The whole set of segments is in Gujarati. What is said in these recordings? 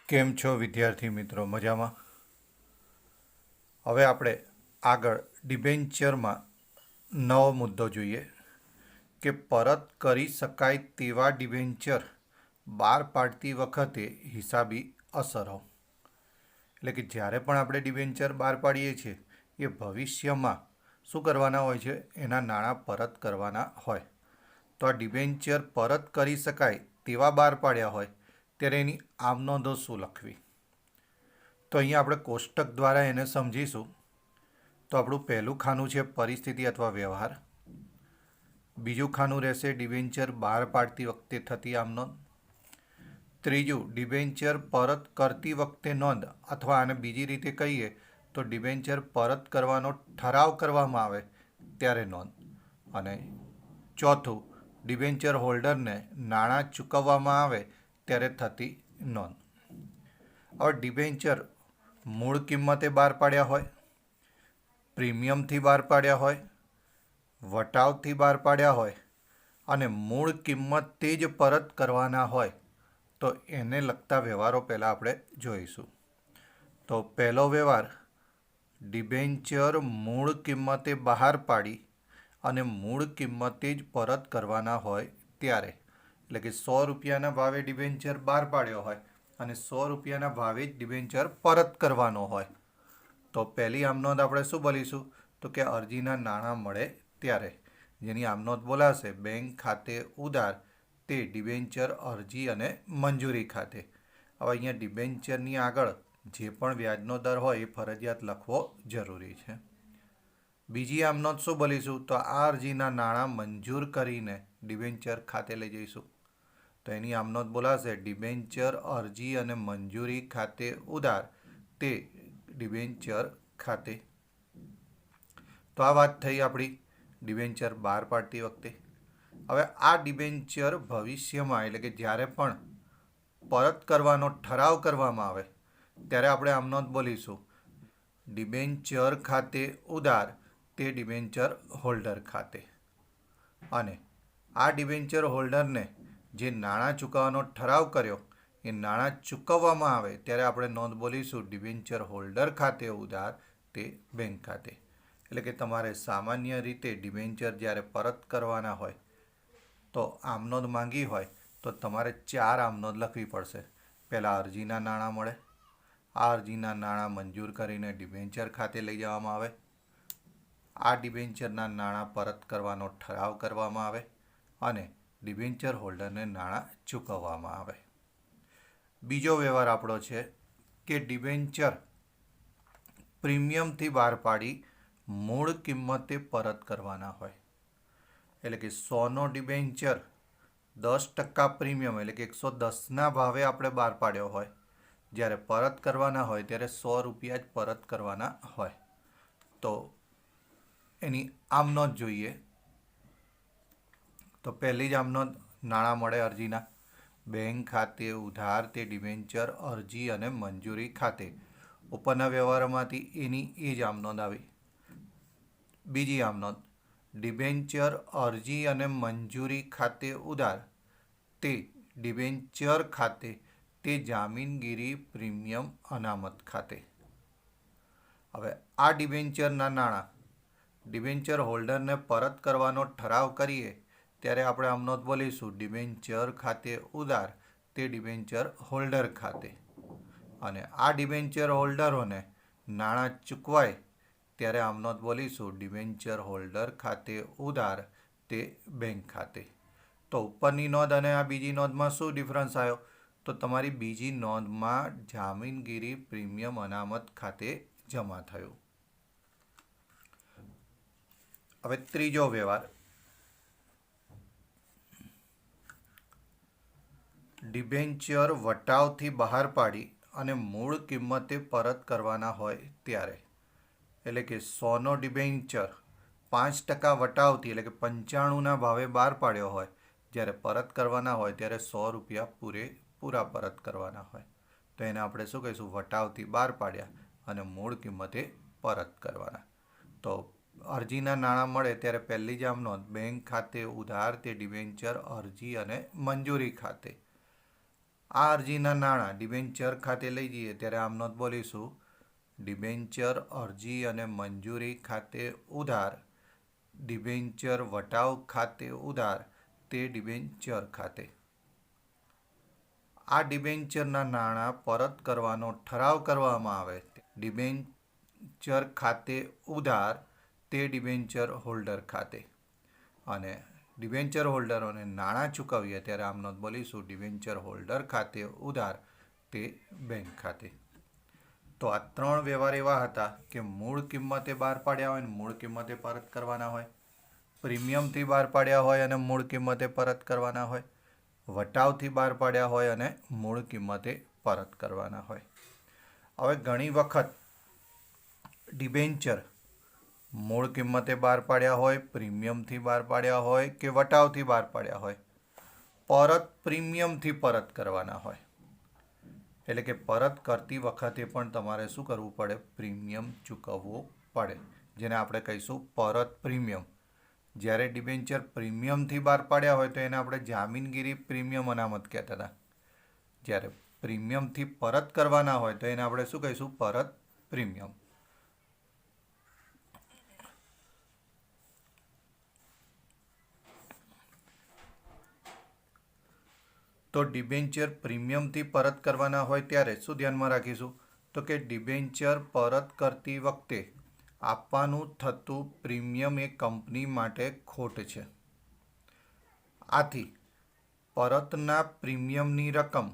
કેમ છો વિદ્યાર્થી મિત્રો? મજામાં? હવે આપણે આગળ ડિબેન્ચરમાં નવો મુદ્દો જોઈએ કે પરત કરી શકાય તેવા ડિબેન્ચર બહાર પાડતી વખતે હિસાબી અસરો. એટલે કે જ્યારે પણ આપણે ડિબેન્ચર બહાર પાડીએ છીએ એ ભવિષ્યમાં શું કરવાના હોય છે? એના નાણાં પરત કરવાના હોય. તો આ ડિબેન્ચર પરત કરી શકાય તેવા બહાર પાડ્યા હોય ત્યારે એની આમનોંધો શું લખવી? તો અહીંયા આપણે કોષ્ટક દ્વારા એને સમજીશું. તો આપણું પહેલું ખાનું છે પરિસ્થિતિ અથવા વ્યવહાર. બીજું ખાનું રહેશે ડિબેન્ચર બહાર પાડતી વખતે થતી આમનોંધ. ત્રીજું ડિબેન્ચર પરત કરતી વખતે નોંધ, અથવા આને બીજી રીતે કહીએ તો ડિબેન્ચર પરત કરવાનો ઠરાવ કરવામાં આવે ત્યારે નોંધ. અને ચોથું ડિબેન્ચર હોલ્ડરને નાણાં ચૂકવવામાં આવે ત્યારે થતી નોંધ. હવે ડિબેન્ચર મૂળ કિંમતે બહાર પાડ્યા હોય, પ્રીમિયમથી બહાર પાડ્યા હોય, વટાવથી બહાર પાડ્યા હોય અને મૂળ કિંમતે જ પરત કરવાના હોય તો એને લગતા વ્યવહારો પહેલાં આપણે જોઈશું. તો પહેલો વ્યવહાર, ડિબેન્ચર મૂળ કિંમતે બહાર પાડી અને મૂળ કિંમતે જ પરત કરવાના હોય ત્યારે. એટલે કે 100 રૂપિયાના ભાવે ડિબેન્ચર બહાર પાડ્યો હોય અને 100 રૂપિયાના ભાવે જ ડિબેન્ચર પરત કરવાનો હોય તો પહેલી આમનોંધ આપણે શું બોલીશું? તો કે અરજીના નાણાં મળે ત્યારે. જેની આમનોંધ બોલાશે બેંક ખાતે ઉધાર તે ડિબેન્ચર અરજી અને મંજૂરી ખાતે. હવે અહીંયા ડિબેન્ચરની આગળ જે પણ વ્યાજનો દર હોય એ ફરજિયાત લખવો જરૂરી છે. બીજી આમનોંધ શું બોલીશું? તો આ અરજીના નાણાં મંજૂર કરીને ડિબેન્ચર ખાતે લઈ જઈશું. તો એની આમનોંધ બોલાશે ડિબેન્ચર અરજી અને મંજૂરી ખાતે ઉધાર તે ડિબેન્ચર ખાતે. તો આ વાત થઈ આપણી ડિબેન્ચર બહાર પાડતી વખતે. હવે આ ડિબેન્ચર ભવિષ્યમાં, એટલે કે જ્યારે પણ પરત કરવાનો ઠરાવ કરવામાં આવે ત્યારે આપણે આમનોંધ બોલીશું ડિબેન્ચર ખાતે ઉધાર તે ડિબેન્ચર હોલ્ડર ખાતે. અને આ ડિબેન્ચર હોલ્ડરને જે નાણાં ચૂકવવાનો ઠરાવ કર્યો એ નાણાં ચૂકવવામાં આવે ત્યારે આપણે નોંધ બોલીશું ડિબેન્ચર હોલ્ડર ખાતે ઉધાર તે બેંક ખાતે. એટલે કે તમારે સામાન્ય રીતે ડિબેન્ચર જ્યારે પરત કરવાના હોય તો આમનોંધ માંગી હોય તો તમારે 4 આમનોંધ લખવી પડશે. પહેલાં અરજીના નાણાં મળે, આ અરજીના નાણાં મંજૂર કરીને ડિબેન્ચર ખાતે લઈ જવામાં આવે, આ ડિબેન્ચરના નાણાં પરત કરવાનો ઠરાવ કરવામાં આવે અને ડિબેન્ચર હોલ્ડરને નાણાં ચૂકવવામાં આવે. બીજો વ્યવહાર આપણો છે કે ડિબેન્ચર પ્રીમિયમથી બહાર પાડી મૂળ કિંમતે પરત કરવાના હોય. એટલે કે 100નો ડિબેન્ચર 10% પ્રીમિયમ, એટલે કે 110ના ભાવે આપણે બહાર પાડ્યો હોય, જ્યારે પરત કરવાના હોય ત્યારે 100 રૂપિયા જ પરત કરવાના હોય. તો એની આમનોંધ જોઈએ. તો પહેલી જ આમનોંધ નાણાં મળે અરજીના બેંક ખાતે ઉધાર તે ડિબેન્ચર અરજી અને મંજૂરી ખાતે. ઉપરના વ્યવહારોમાંથી એની એ જ આમનોંધ આવી. બીજી આમનોંધ ડિબેન્ચર અરજી અને મંજૂરી ખાતે ઉધાર તે ડિબેન્ચર ખાતે તે જામીનગીરી પ્રીમિયમ અનામત ખાતે. હવે આ ડિબેન્ચરના નાણાં ડિબેન્ચર હોલ્ડરને પરત કરવાનો ઠરાવ કરીએ ત્યારે આપણે આમનોંધ બોલીશું ડિબેન્ચર ખાતે ઉધાર તે ડિબેન્ચર હોલ્ડર ખાતે. અને આ ડિબેન્ચર હોલ્ડરોને નાણાં ચૂકવાય ત્યારે આમનોંધ બોલીશું ડિબેન્ચર હોલ્ડર ખાતે ઉધાર તે બેંક ખાતે. તો ઉપરની નોંધ અને આ બીજી નોંધમાં શું ડિફરન્સ આવ્યો? તો તમારી બીજી નોંધમાં જામીનગીરી પ્રીમિયમ અનામત ખાતે જમા થયું. હવે ત્રીજો વ્યવહાર, ડિબેન્ચર વટાવથી બહાર પાડી અને મૂળ કિંમતે પરત કરવાના હોય ત્યારે. એટલે કે 100નો ડિબેન્ચર 5% વટાવથી, એટલે કે 95ના ભાવે બહાર પાડ્યો હોય, જ્યારે પરત કરવાના હોય ત્યારે 100 રૂપિયા પૂરેપૂરા પરત કરવાના હોય. તો એને આપણે શું કહીશું? વટાવથી બહાર પાડ્યા અને મૂળ કિંમતે પરત કરવાના. તો અરજીના નાણાં મળે ત્યારે પહેલી જ આમનોંધ બેંક ખાતે ઉધાર તે ડિબેન્ચર અરજી અને મંજૂરી ખાતે. આ અરજીના નાણાં ડિબેન્ચર ખાતે લઈ જઈએ ત્યારે આમ નોંધ બોલીશું ડિબેન્ચર અરજી અને મંજૂરી ખાતે ઉધાર, ડિબેન્ચર વટાવ ખાતે ઉધાર, તે ડિબેન્ચર ખાતે. આ ડિબેન્ચરના નાણાં પરત કરવાનો ઠરાવ કરવામાં આવે ડિબેન્ચર ખાતે ઉધાર, તે ડિબેન્ચર હોલ્ડર ખાતે. અને ડિબેન્ચર હોલ્ડરોને નાણાં ચૂકવીએ ત્યારે આમ નોંધ બોલીશું ડિબેન્ચર હોલ્ડર ખાતે ઉધાર, તે બેંક ખાતે. તો આ 3 વ્યવહાર એવા હતા કે મૂળ કિંમતે બહાર પાડ્યા હોય અને મૂળ કિંમતે પરત કરવાના હોય, પ્રીમિયમથી બહાર પાડ્યા હોય અને મૂળ કિંમતે પરત કરવાના હોય, વટાવથી બહાર પાડ્યા હોય અને મૂળ કિંમતે પરત કરવાના હોય. હવે ઘણી વખત ડિબેન્ચર મૂળ કિંમતે બહાર પાડ્યા હોય, પ્રીમિયમથી બહાર પાડ્યા હોય કે વટાવથી બહાર પાડ્યા હોય, પરત પ્રીમિયમથી પરત કરવાના હોય. એટલે કે પરત કરતી વખતે પણ તમારે શું કરવું પડે? પ્રીમિયમ ચૂકવવું પડે, જેને આપણે કહીશું પરત પ્રીમિયમ. જ્યારે ડિબેન્ચર પ્રીમિયમથી બહાર પાડ્યા હોય તો એને આપણે જામીનગીરી પ્રીમિયમ અનામત કહેતા હતા. જ્યારે પ્રીમિયમથી પરત કરવાના હોય તો એને આપણે શું કહીશું? પરત પ્રીમિયમ. તો ડિબેન્ચર પ્રીમિયમથી પરત કરવાના હોય ત્યારે શું ધ્યાનમાં રાખીશું? તો કે ડિબેન્ચર પરત કરતી વખતે આપવાનું થતું પ્રીમિયમ એ કંપની માટે ખોટ છે. આથી પરતના પ્રીમિયમની રકમ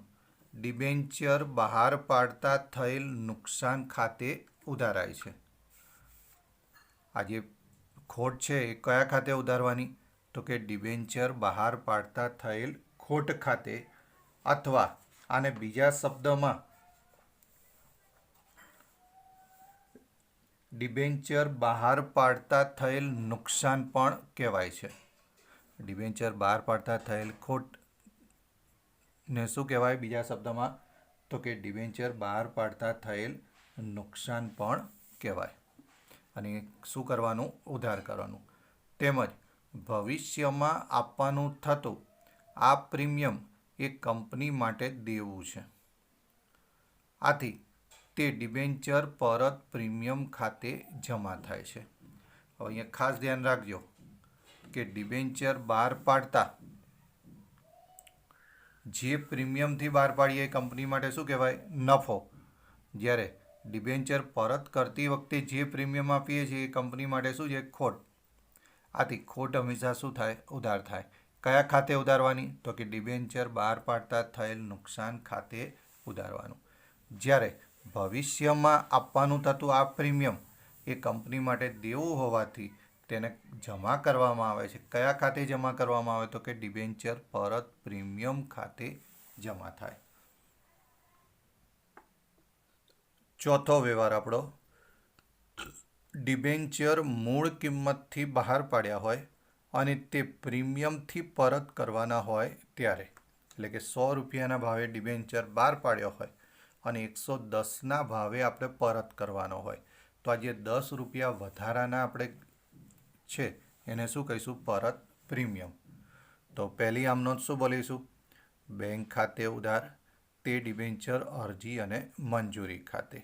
ડિબેન્ચર બહાર પાડતા થયેલ નુકસાન ખાતે ઉધારાય છે. આ જે ખોટ છે એ કયા ખાતે ઉધારવાની? તો કે ડિબેન્ચર બહાર પાડતા થયેલ ખોટ ખાતે, અથવા આને બીજા શબ્દમાં ડિબેન્ચર બહાર પાડતા થયેલ નુકસાન પણ કહેવાય છે. ડિબેન્ચર બહાર પાડતા થયેલ ખોટને શું કહેવાય બીજા શબ્દમાં? તો કે ડિબેન્ચર બહાર પાડતા થયેલ નુકસાન પણ કહેવાય. અને શું કરવાનું? ઉધાર કરવાનું. તેમજ ભવિષ્યમાં આપવાનું થતું આ પ્રીમિયમ એ કંપની માટે દેવું છે. આથી તે ડિબેન્ચર પરત પ્રીમિયમ ખાતે જમા થાય છે. હવે અહીંયા ખાસ ધ્યાન રાખજો કે ડિબેન્ચર બહાર પાડતા જે પ્રીમિયમથી બહાર પાડીએ એ કંપની માટે શું કહેવાય? નફો. જ્યારે ડિબેન્ચર પરત કરતી વખતે જે પ્રીમિયમ આપીએ છીએ એ કંપની માટે શું છે? ખોટ. આથી ખોટ હંમેશા શું થાય? ઉધાર થાય. કયા ખાતે ઉધારવાની? તો કે ડિબેન્ચર બહાર પાડતા થયેલ નુકસાન ખાતે ઉધારવાનું. જ્યારે ભવિષ્યમાં આપવાનું થતું આ પ્રીમિયમ એ કંપની માટે દેવું હોવાથી તેને જમા કરવામાં આવે છે. કયા ખાતે જમા કરવામાં આવે? તો કે ડિબેન્ચર પરત પ્રીમિયમ ખાતે જમા થાય. ચોથો વ્યવહાર આપણો, ડિબેન્ચર મૂળ કિંમતથી બહાર પાડ્યા હોય અને તે પ્રીમિયમથી પરત કરવાના હોય ત્યારે. એટલે કે 100 રૂપિયાના ભાવે ડિબેન્ચર બહાર પાડ્યો હોય અને 110ના ભાવે આપણે પરત કરવાનો હોય, તો આ જે 10 રૂપિયા વધારાના આપણે છે એને શું કહીશું? પરત પ્રીમિયમ. તો પહેલી આમ નોંધ શું બોલીશું? બેંક ખાતે ઉધાર, તે ડિબેન્ચર અરજી અને મંજૂરી ખાતે.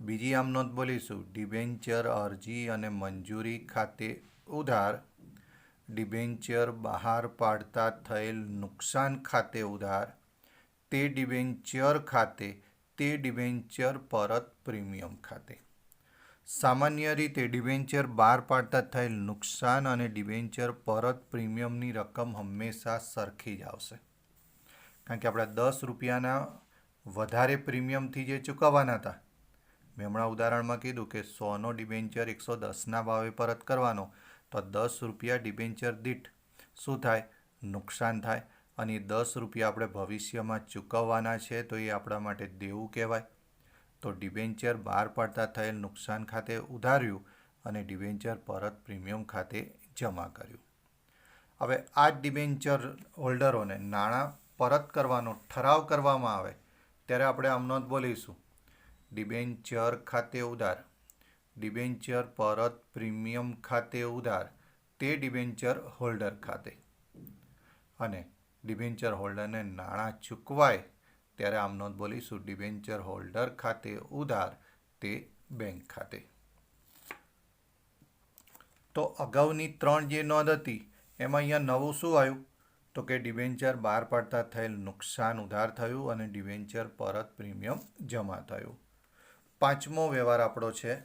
બીજી આમ નોંધ બોલીશું ડિબેન્ચર અરજી અને મંજૂરી ખાતે ઉધાર, ડિબેન્ચર બહાર પાડતા થયેલ નુકસાન ખાતે ઉધાર, તે ડિબેન્ચર ખાતે, તે ડિબેન્ચર પરત પ્રીમિયમ ખાતે. સામાન્ય રીતે ડિબેન્ચર બહાર પાડતા થયેલ નુકસાન અને ડિબેન્ચર પરત પ્રીમિયમની રકમ હંમેશા સરખી જ આવશે. કારણ કે આપણા 10 રૂપિયાના વધારે પ્રીમિયમથી જે ચૂકવવાના હતા, મેં હમણાં ઉદાહરણમાં કીધું કે 100નો ડિબેન્ચર 110ના ભાવે પરત કરવાનો, તો 10 રૂપિયા ડિબેન્ચર દીઠ શું થાય? નુકસાન થાય. અને 10 રૂપિયા આપણે ભવિષ્યમાં ચૂકવવાના છે તો એ આપણા માટે દેવું કહેવાય. તો ડિબેન્ચર બહાર પાડતા થયેલ નુકસાન ખાતે ઉધાર્યું અને ડિબેન્ચર પરત પ્રીમિયમ ખાતે જમા કર્યું. હવે આ જ ડિબેન્ચર હોલ્ડરોને નાણાં પરત કરવાનો ઠરાવ કરવામાં આવે ત્યારે આપણે આમ નોંધ બોલીશું ડિબેન્ચર ખાતે ઉધાર, ડિબેન્ચર પરત પ્રીમિયમ ખાતે ઉધાર, તે ડિબેન્ચર હોલ્ડર ખાતે. અને ડિબેન્ચર હોલ્ડરને નાણાં ચૂકવાય ત્યારે આમ નોંધ બોલીશું ડિબેન્ચર હોલ્ડર ખાતે ઉધાર તે બેંક ખાતે. તો અગાઉની 3 જે નોંધ હતી એમાં અહીંયા નવું શું આવ્યું તો કે ડિબેન્ચર બહાર પાડતા થયેલ નુકસાન ઉધાર થયું અને ડિબેન્ચર પરત પ્રીમિયમ જમા થયું. 5મો વ્યવહાર આપણો છે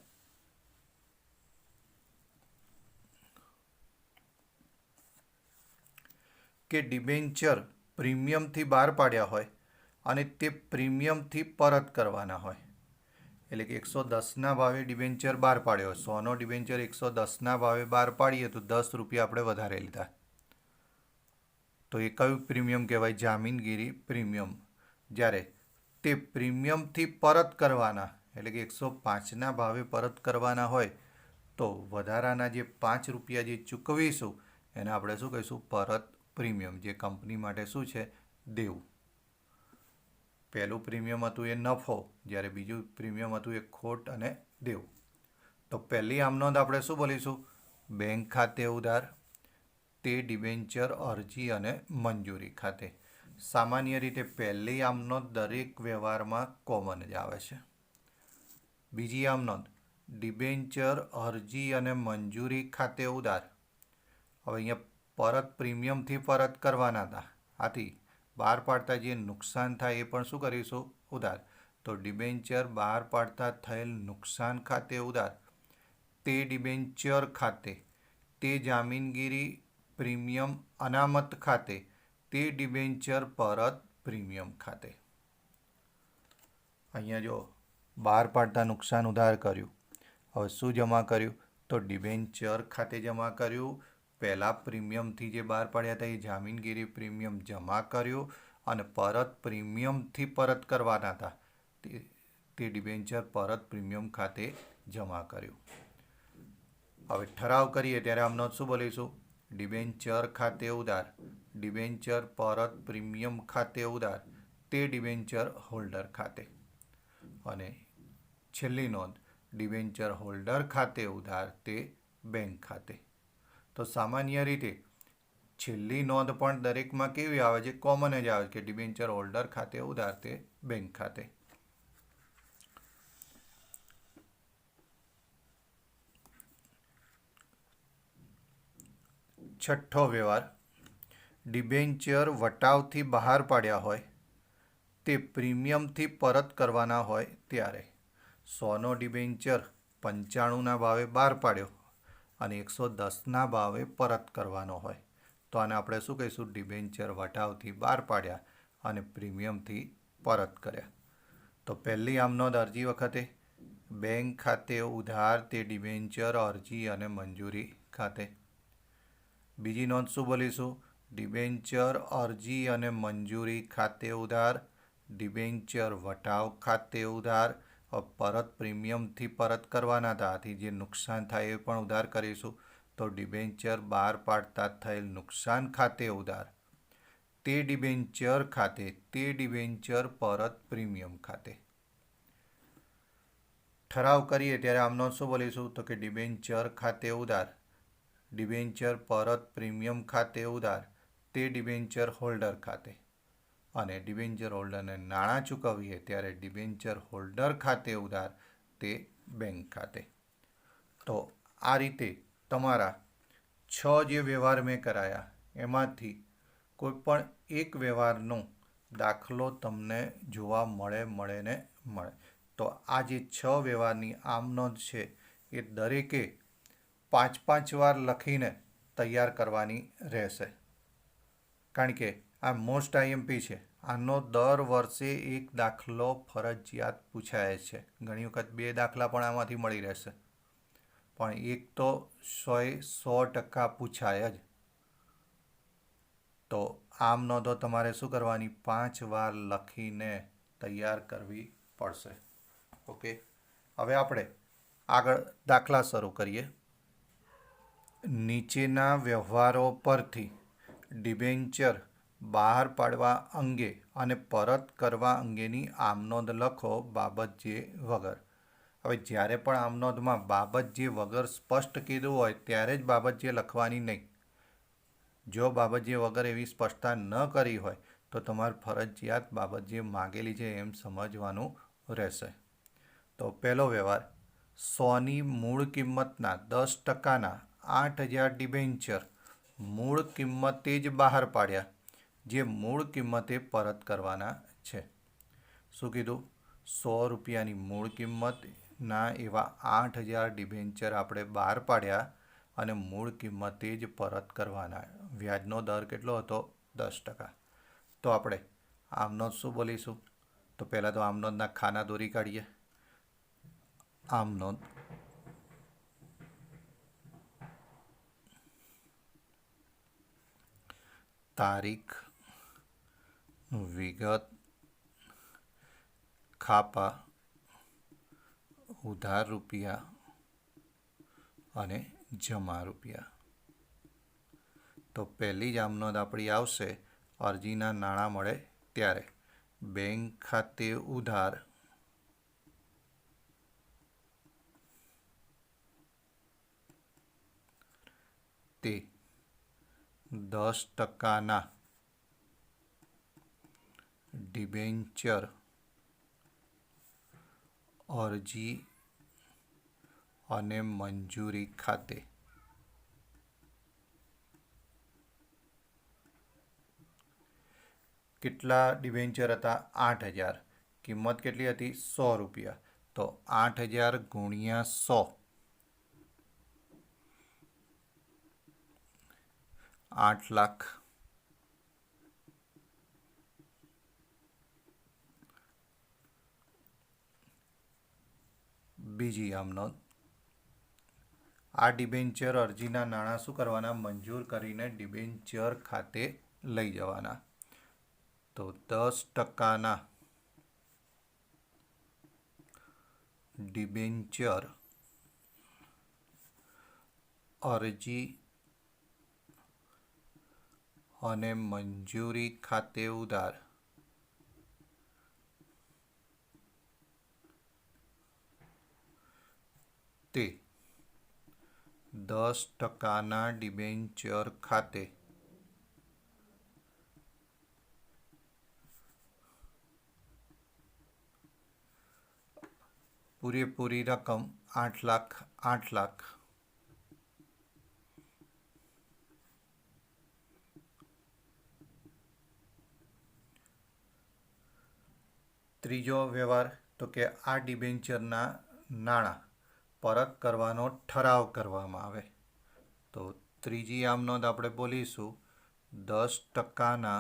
કે ડિબેન્ચર પ્રીમિયમથી બહાર પાડ્યા હોય અને તે પ્રીમિયમથી પરત કરવાના હોય. એટલે કે 110ના ભાવે ડિબેન્ચર બહાર પાડ્યો, 100નો ડિબેન્ચર 110ના ભાવે બહાર પાડીએ તો 10 રૂપિયા આપણે વધારે લીધા, તો એ કયું પ્રીમિયમ કહેવાય? જામીનગીરી પ્રીમિયમ. જ્યારે તે પ્રીમિયમથી પરત કરવાના એટલે કે 105ના ભાવે પરત કરવાના હોય તો વધારાના જે 5 રૂપિયા જે ચૂકવીશું એને આપણે શું કહીશું? પરત પ્રીમિયમ, જે કંપની માટે શું છે? દેવું. પહેલું પ્રીમિયમ હતું એ નફો, જ્યારે બીજું પ્રીમિયમ હતું એ ખોટ અને દેવું. તો પહેલી આમ નોંધ આપણે શું બોલીશું? બેંક ખાતે ઉધાર તે ડિબેન્ચર અરજી અને મંજૂરી ખાતે. સામાન્ય રીતે પહેલી આમ નોંધ દરેક વ્યવહારમાં કોમન જ આવે છે. બીજી આમ નોંધ ડિબેન્ચર અરજી અને મંજૂરી ખાતે ઉધાર. હવે અહીંયા પરત પ્રીમિયમથી પરત કરવાના હતા, આથી બહાર પાડતા જે નુકસાન થાય એ પણ શું કરીશું? ઉધાર. તો ડિબેન્ચર બહાર પાડતા થયેલ નુકસાન ખાતે ઉધાર તે ડિબેન્ચર ખાતે તે જામીનગીરી પ્રીમિયમ અનામત ખાતે તે ડિબેન્ચર પરત પ્રીમિયમ ખાતે. અહીંયા જો બહાર પાડતા નુકસાન ઉધાર કર્યું, હવે શું જમા કર્યું? તો ડિબેન્ચર ખાતે જમા કર્યું. પહેલાં પ્રીમિયમથી જે બહાર પાડ્યા હતા એ જામીનગીરી પ્રીમિયમ જમા કર્યું અને પરત પ્રીમિયમથી પરત કરવાના હતા તે ડિબેન્ચર પરત પ્રીમિયમ ખાતે જમા કર્યું. હવે ઠરાવ કરીએ ત્યારે આમનો શું બોલીશું? ડિબેન્ચર ખાતે ઉધાર ડિબેન્ચર પરત પ્રીમિયમ ખાતે ઉધાર તે ડિબેન્ચર હોલ્ડર ખાતે. અને છેલ્લી નોંધ ડિબેન્ચર હોલ્ડર ખાતે ઉધાર તે બેંક ખાતે. તો સામાન્ય રીતે છેલ્લી નોંધ પણ દરેકમાં કેવી આવે છે? કોમન જ આવે કે ડિબેન્ચર હોલ્ડર ખાતે ઉધાર તે બેંક ખાતે. છઠ્ઠો વ્યવહાર ડિબેન્ચર વટાવથી બહાર પાડ્યા હોય તે પ્રીમિયમથી પરત કરવાના હોય ત્યારે 100નો ડિબેન્ચર 95ના ભાવે બહાર પાડ્યો અને 110ના ભાવે પરત કરવાનો હોય તો આને આપણે શું કહીશું? ડિબેન્ચર વટાવથી બહાર પાડ્યા અને પ્રીમિયમથી પરત કર્યા. તો પહેલી આમ નોંધ અરજી વખતે બેંક ખાતે ઉધાર તે ડિબેન્ચર અરજી અને મંજૂરી ખાતે. બીજી નોંધ શું બોલીશું? ડિબેન્ચર અરજી અને મંજૂરી ખાતે ઉધાર ડિબેન્ચર વટાવ ખાતે ઉધાર. પરત પ્રીમિયમથી પરત કરવાના હતા, આથી જે નુકસાન થાય એ પણ ઉધાર કરીશું. તો ડિબેન્ચર બહાર પાડતા થયેલ નુકસાન ખાતે ઉધાર તે ડિબેન્ચર ખાતે તે ડિબેન્ચર પરત પ્રીમિયમ ખાતે. ઠરાવ કરીએ ત્યારે આમનો શું બોલીશું? તો કે ડિબેન્ચર ખાતે ઉધાર ડિબેન્ચર પરત પ્રીમિયમ ખાતે ઉધાર તે ડિબેન્ચર હોલ્ડર ખાતે. અને ડિબેન્ચર હોલ્ડરને નાણાં ચૂકવીએ ત્યારે ડિબેન્ચર હોલ્ડર ખાતે ઉધાર તે બેંક ખાતે. તો આ રીતે તમારા 6 જે વ્યવહાર મેં કરાયા એમાંથી કોઈ પણ એક વ્યવહારનો દાખલો તમને જોવા મળે ને મળે. તો આ જે 6 વ્યવહારની આમ નોંધ છે એ દરેકે 5-5 વાર લખીને તૈયાર કરવાની રહેશે, કારણ કે આ મોસ્ટ આઈએમપી છે. આનો દર વર્ષે એક દાખલો ફરજિયાત પૂછાય છે. ઘણી વખત 2 દાખલા પણ આમાંથી મળી રહેશે, પણ એક તો 100% પૂછાય જ. તો આમ નોંધો તમારે શું કરવાની? 5 વાર લખીને તૈયાર કરવી પડશે. ઓકે, હવે આપણે આગળ દાખલા શરૂ કરીએ. નીચેના વ્યવહારો પરથી ડિબેન્ચર બહાર પાડવા અંગે અને પરત કરવા અંગેની આમ નોંધ લખો બાબત જે વગર. હવે જ્યારે પણ આમ નોંધમાં બાબત જે વગર સ્પષ્ટ કીધું હોય ત્યારે જ બાબત જે લખવાની નહીં. જો બાબતજી વગર એવી સ્પષ્ટતા ન કરી હોય તો તમારે ફરજિયાત બાબતજી માગેલી છે એમ સમજવાનું રહેશે. તો પહેલો વ્યવહાર, 100ની મૂળ કિંમતના 10%ના 8,000 ડિબેન્ચર મૂળ કિંમતે જ બહાર પાડ્યા, જે મૂળ કિંમતે પરત કરવાના છે. શું કીધું? 100 રૂપિયાની મૂળ કિંમતના એવા 8,000 ડિબેન્ચર આપણે બહાર પાડ્યા અને મૂળ કિંમતે જ પરત કરવાના. વ્યાજનો દર કેટલો હતો? 10%. તો આપણે આમનોંધ શું બોલીશું? તો પહેલાં તો આમનોંધના ખાના દોરી કાઢીએ. આમનોંધ તારીખ, વિગત, ખાપા, ઉધાર રૂપિયા અને જમા રૂપિયા. તો પહેલી જ આમનોંધ આપણી આવશે અરજીના નાણાં મળે ત્યારે. બેંક ખાતે ઉધાર તે 10%ના ડિબેન્ચર અરજી અને મંજૂરી ખાતે કેટલા ડિબેન્ચર હતા? 8,000. કિંમત કેટલી હતી? 100 રૂપિયા. તો 8,000 ગુણ્યા 100, 8 લાખ. બીજી આમનોંધ, આ ડિબેન્ચર અરજીના નાણાં શું કરવાના? મંજૂર કરીને ડિબેન્ચર ખાતે લઈ જવાના. તો 10%ના ડિબેન્ચર અરજી અને મંજૂરી ખાતે ઉધાર તે 10%ના ડિબેન્ચર ખાતે પૂરેપૂરી રકમ 8 લાખ 8 લાખ. ત્રીજો વ્યવહાર, તો કે આ ડિબેન્ચરના નાણાં પરત કરવાનો ઠરાવ કરવામાં આવે. તો ત્રીજી આમનોંધ આપણે બોલીશું 10%ના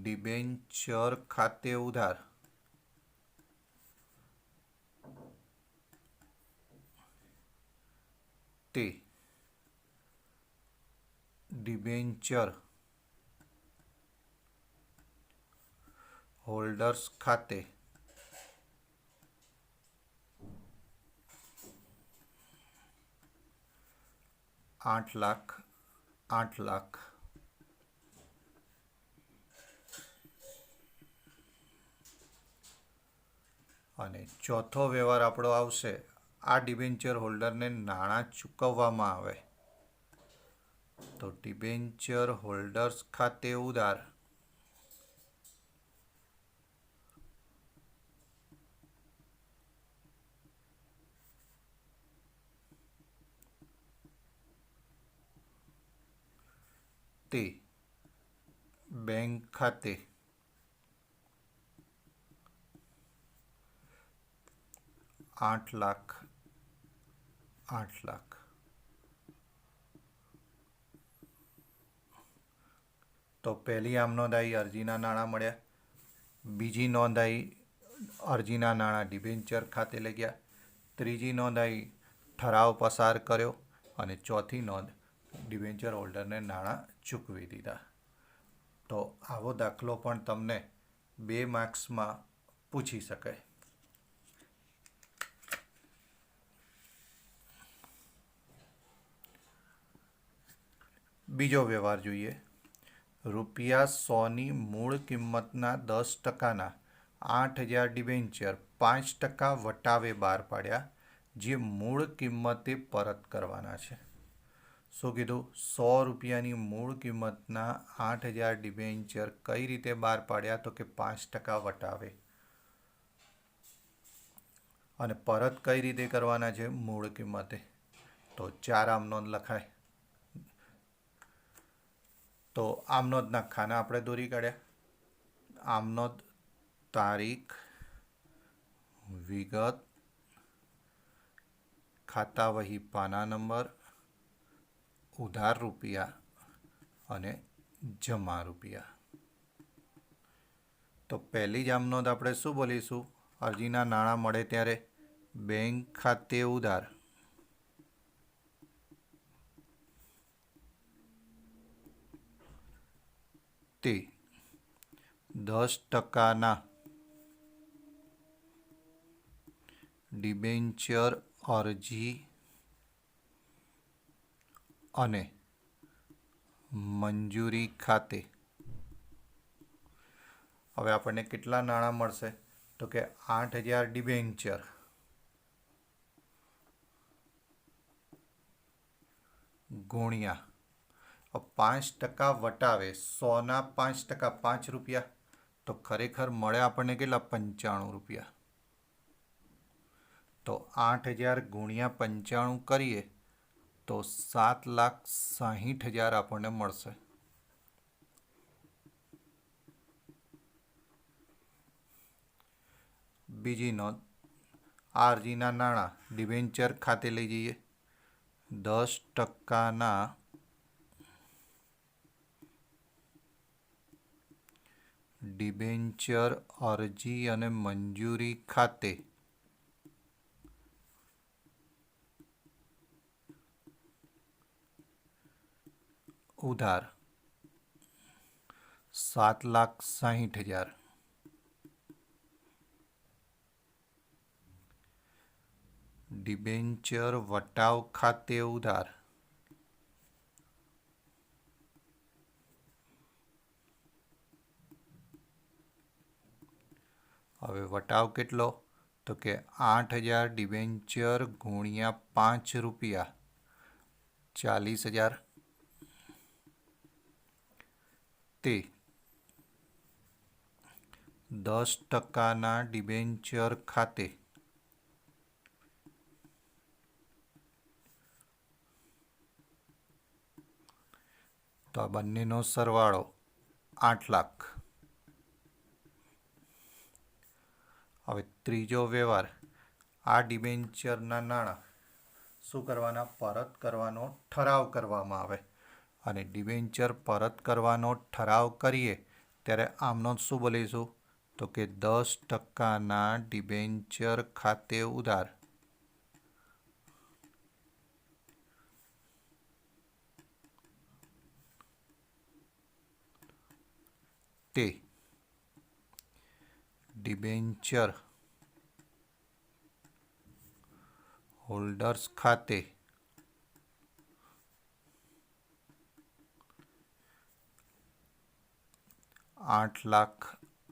ડિબેન્ચર ખાતે ઉધાર તે ડિબેન્ચર હોલ્ડર્સ ખાતે આઠ લાખ 8 લાખ. અને ચોથો વ્યવહાર આપણો આવશે, આ ડિબેન્ચર હોલ્ડરને નાણાં ચૂકવવામાં આવે. તો ડિબેન્ચર હોલ્ડર્સ ખાતે ઉધાર તે બેંક ખાતે 8 લાખ 8 લાખ. તો પહેલી આમ નોંધ આવી, અરજીના નાણાં મળ્યા. બીજી નોંધ આવી, અરજીના નાણાં ડિબેન્ચર ખાતે લઈ ગયા. ત્રીજી નોંધ આવી, ઠરાવ પસાર કર્યો. અને ચોથી નોંધ, ડિબેન્ચર હોલ્ડરને નાણાં ચૂકવી દીધા. તો આવો દાખલો પણ તમને 2 માર્ક્સમાં પૂછી શકાય. બીજો વ્યવહાર જોઈએ. ₹100ની મૂળ કિંમતના 10%ના 8,000 ડિબેન્ચર 5% વટાવે બહાર પાડ્યા, જે મૂળ કિંમતે પરત કરવાના છે. શું કીધું? 100 રૂપિયાની મૂળ કિંમતના 8,000 ડિબેન્ચર કઈ રીતે બહાર પાડ્યા? તો કે 5% વટાવે. અને પરત કઈ રીતે કરવાના છે? મૂળ કિંમતે. તો 4 આમનોંધ લખાય. તો આમનોંધના ખાના આપણે દોરી કાઢ્યા. આમનોંધ તારીખ, વિગત, ખાતા વહી પાના નંબર, ઉધાર રૂપિયા અને જમા રૂપિયા. તો પહેલી જ આમનોંધ આપણે શું બોલીશું? અરજીના નાણાં મળે ત્યારે બેંક ખાતે ઉધાર તે 10%ના ડિબેન્ચર અરજી અને મંજૂરી ખાતે. હવે આપણને કેટલા નાણાં મળશે? તો કે 8,000 ડિબેન્ચર ગુણ્યા 5% વટાવે. 100ના 5%, 5 રૂપિયા. તો ખરેખર મળે આપણને કેટલા? 95 રૂપિયા. તો 8,000 ગુણ્યા 95 કરીએ તો 7,60,000 આપણને મળશે. બીજી નોંધ, આ અરજીના નાણાં ડિબેન્ચર ખાતે લઈ જઈએ. 10%ના ડિબેન્ચર અરજી અને મંજૂરી ખાતે ઉધાર 7,60,000. ડિબેન્ચર વટાવ ખાતે ઉધાર હવે વટાવ કેટલો? તો કે 8,000 ડિબેન્ચર ગુણ્યા 5 રૂપિયા 40,000 તે 10%ના ડિબેન્ચર ખાતે તો આ બંનેનો સરવાળો 8 લાખ. હવે ત્રીજો વ્યવહાર, આ ડિબેન્ચરના નાણાં શું કરવાના? પરત કરવાનો ઠરાવ કરવામાં આવે. અને ડિબેન્ચર પરત કરવાનો ઠરાવ કરીએ ત્યારે આમનો શું બોલીશું? તો કે 10%ના ડિબેન્ચર ખાતે ઉધાર તે ડિબેન્ચર હોલ્ડર્સ ખાતે 8 લાખ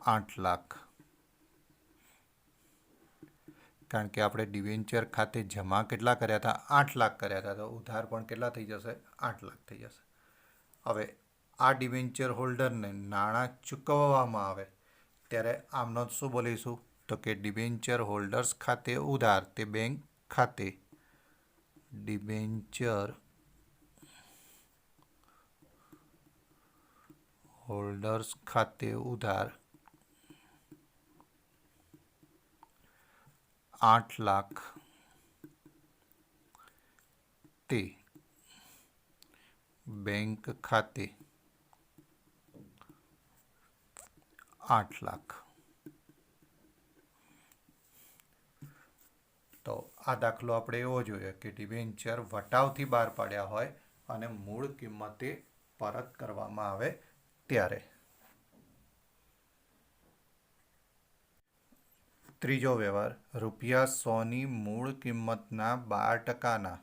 8 લાખ. કારણ કે આપણે ડિબેન્ચર ખાતે જમા કેટલા કર્યા હતા? 8 લાખ કર્યા હતા. તો ઉધાર પણ કેટલા થઈ જશે? 8 લાખ થઈ જશે. હવે આ ડિબેન્ચર હોલ્ડરને નાણાં ચૂકવવામાં આવે ત્યારે આમનો શું બોલીશું? તો કે ડિબેન્ચર હોલ્ડર્સ ખાતે ઉધાર તે બેંક ખાતે ડિબેન્ચર હોલ્ડર્સ ખાતે ઉધાર 8 લાખ તે બેંક ખાતે 8 લાખ. તો આ દાખલો આપણે એવો જોઈએ કે ડિબેન્ચર વટાવથી બહાર પાડ્યા હોય અને મૂળ કિંમતે પરત કરવામાં આવે ત્યારે. ત્રીજો વ્યવહાર, ₹100ની મૂળ કિંમતના 12%ના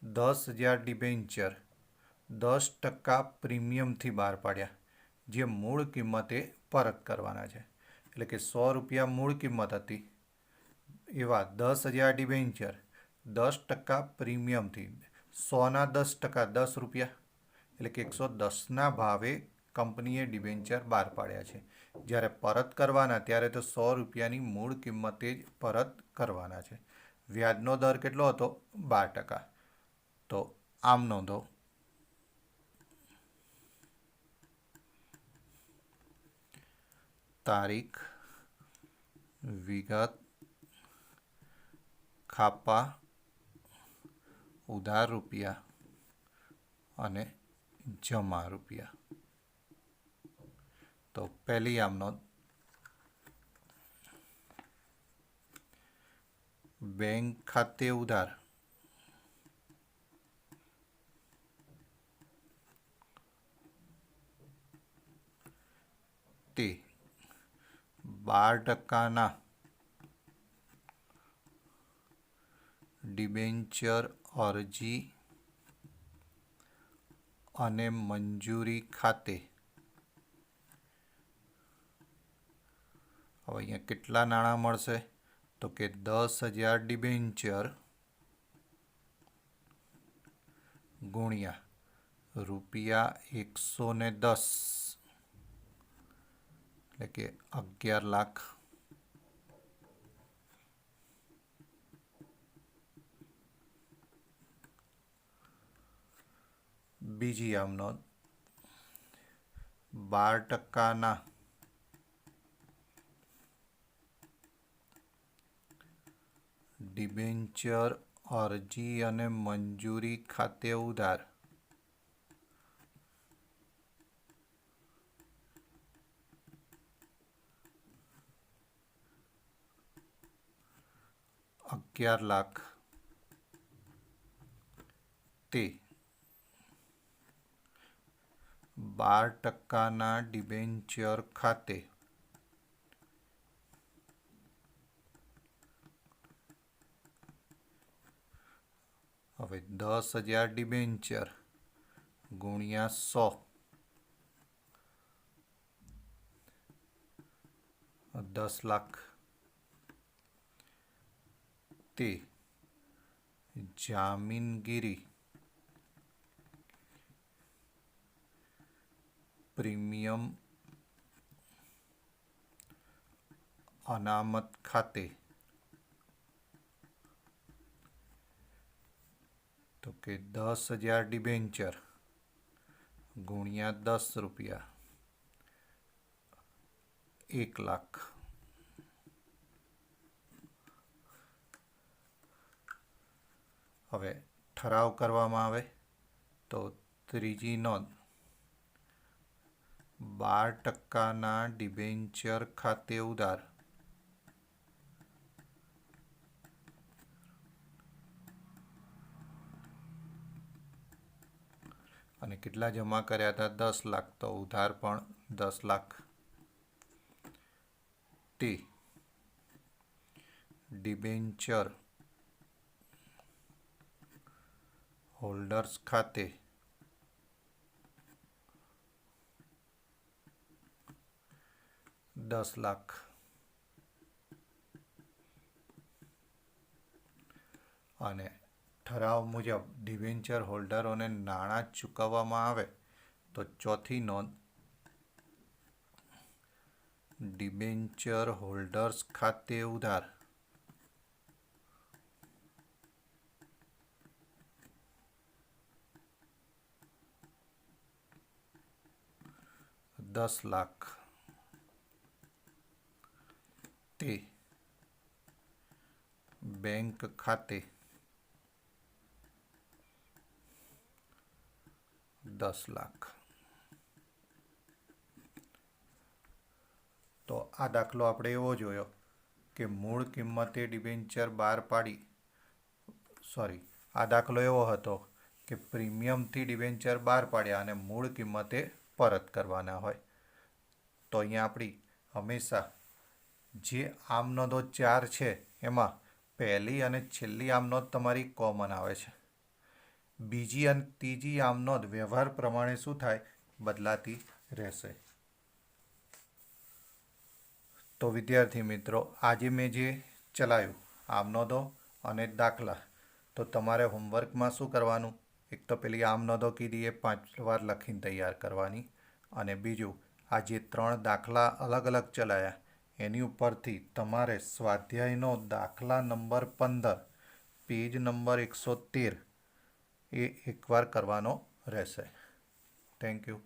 10,000 ડિબેન્ચર 10% પ્રીમિયમથી બહાર પાડ્યા, જે મૂળ કિંમતે પરત કરવાના છે. એટલે કે 100 રૂપિયા મૂળ કિંમત હતી, એવા 10,000 ડિબેન્ચર 10% પ્રીમિયમથી 100ના 10%, 10 રૂપિયા, એટલે કે 110ના ભાવે કંપનીએ ડિબેન્ચર બહાર પાડ્યા છે. જ્યારે પરત કરવાના ત્યારે તો 100 રૂપિયાની મૂળ કિંમતે જ પરત કરવાના છે. વ્યાજનો દર કેટલો હતો? 12%. તો આમ નોંધો તારીખ, વિગત, ખાપા, ઉધાર રૂપિયા અને જમા રૂપિયા. તો પહેલી આમ નોંધ, બેંક ખાતે ઉધાર તે 12%ના ડિબેન્ચર અરજી અને મંજૂરી ખાતે, હવે અહીંયા કેટલા નાણાં મળશે? તો કે 10,000 ડિબેન્ચર ગુણ્યા ₹110, એટલે કે 11 લાખ. બીજી આમ નોંધ, 12%ના ડિબેન્ચર અરજી અને મંજૂરી ખાતે ઉધાર ₹11 લાખ તે 12%ના ડિબેન્ચર ખાતે હવે 10,000 ડિબેન્ચર ગુણ્યા 100, 10 લાખ તે જામીનગીરી પ્રીમિયમ અનામત ખાતે, તો કે 10,000 ડિબેન્ચર ગુણ્યા 10 રૂપિયા, 1 લાખ. હવે ઠરાવ કરવામાં આવે તો ત્રીજી નોંધ, 12%ના ડિબેન્ચર ખાતે ઉધાર અને કેટલા જમા કર્યા હતા? 10 લાખ. તો ઉધાર પણ 10 લાખ તે ડિબેન્ચર હોલ્ડર્સ ખાતે ₹10 લાખ અને ઠરાવ મુજબ ડિબેન્ચર હોલ્ડરોને નાણાં ચૂકવવામાં આવે તો ચોથી નોંધ, ડિબેન્ચર હોલ્ડર્સ ખાતે ઉધાર ₹10 લાખ તે બેંક ખાતે 10 લાખ. તો આ દાખલો આપણે એવો જોયો કે મૂળ કિંમતે ડિબેન્ચર બહાર પાડી, આ દાખલો એવો હતો કે પ્રીમિયમથી ડિબેન્ચર બહાર પાડ્યા અને મૂળ કિંમતે પરત કરવાના હોય. તો અહીંયા આપણી હંમેશા જે આમ નોંધો 4 છે એમાં પહેલી અને છેલ્લી આમ નોંધ તમારી કોમન આવે છે. બીજી અને ત્રીજી આમ નોંધ વ્યવહાર પ્રમાણે શું થાય? બદલાતી રહેશે. તો વિદ્યાર્થી મિત્રો, આજે મેં જે ચલાવ્યું આમ નોંધો અને દાખલા, તો તમારે હોમવર્કમાં શું કરવાનું? એક તો પેલી આમ નોંધો કીધી એ 5 વાર લખીને તૈયાર કરવાની, અને બીજું આ જે 3 દાખલા અલગ અલગ ચલાયા એની ઉપરથી તમારે સ્વાધ્યાયનો દાખલા નંબર 15 પેજ નંબર 113 એ એકવાર કરવાનો રહેશે. Thank you.